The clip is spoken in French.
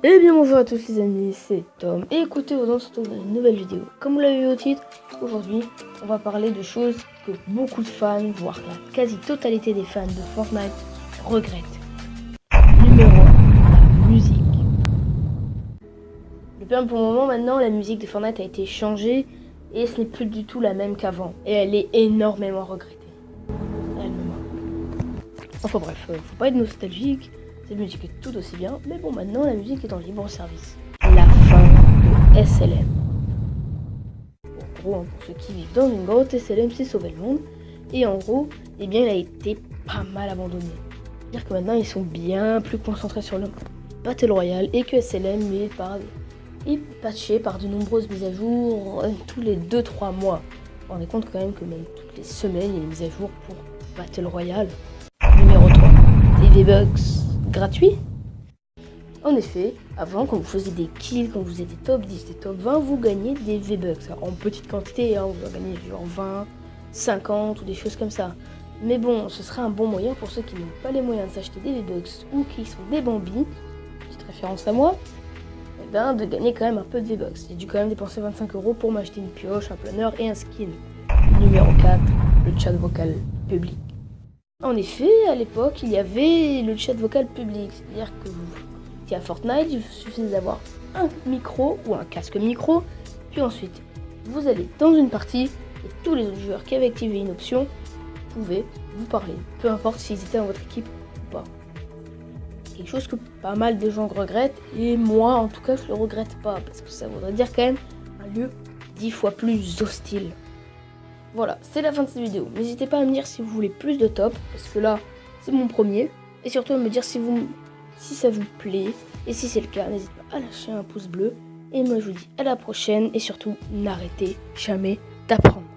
Eh bien bonjour à tous les amis, c'est Tom et écoutez, aujourd'hui on se retrouve dans une nouvelle vidéo. Comme vous l'avez vu au titre, aujourd'hui on va parler de choses que beaucoup de fans, voire la quasi-totalité des fans de Fortnite regrettent. Numéro 1, la musique. Depuis un bon moment maintenant, la musique de Fortnite a été changée et ce n'est plus du tout la même qu'avant. Et elle est énormément regrettée. Elle me manque. Enfin bref, faut pas être nostalgique. Cette musique est tout aussi bien, mais bon, maintenant la musique est en libre service. La fin de SLM. En gros, pour ceux qui vivent dans une grotte, SLM s'est sauvé le monde. Et en gros, eh bien, il a été pas mal abandonné. C'est-à-dire que maintenant, ils sont bien plus concentrés sur le Battle Royale et que SLM est patché par de nombreuses mises à jour tous les 2-3 mois. Vous vous rendez compte quand même que même toutes les semaines, il y a des mises à jour pour Battle Royale. Numéro 3, les V-Bucks gratuit. En effet, avant, quand vous faisiez des kills, quand vous faisiez des top 10, des top 20, vous gagnez des V-Bucks. En petite quantité, hein, vous gagnez genre 20, 50 ou des choses comme ça. Mais bon, ce serait un bon moyen pour ceux qui n'ont pas les moyens de s'acheter des V-Bucks ou qui sont des bambis, petite référence à moi, eh ben, de gagner quand même un peu de V-Bucks. J'ai dû quand même dépenser 25 € pour m'acheter une pioche, un planeur et un skin. Numéro 4, le chat vocal public. En effet, à l'époque, il y avait le chat vocal public, c'est-à-dire que si à Fortnite, il suffisait d'avoir un micro ou un casque micro, puis ensuite, vous allez dans une partie et tous les autres joueurs qui avaient activé une option pouvaient vous parler, peu importe s'ils étaient dans votre équipe ou pas. Quelque chose que pas mal de gens regrettent, et moi en tout cas je le regrette pas, parce que ça voudrait dire quand même un lieu 10 fois plus hostile. Voilà, c'est la fin de cette vidéo. N'hésitez pas à me dire si vous voulez plus de top, parce que là, c'est mon premier. Et surtout à me dire si ça vous plaît. Et si c'est le cas, n'hésitez pas à lâcher un pouce bleu. Et moi, je vous dis à la prochaine. Et surtout, n'arrêtez jamais d'apprendre.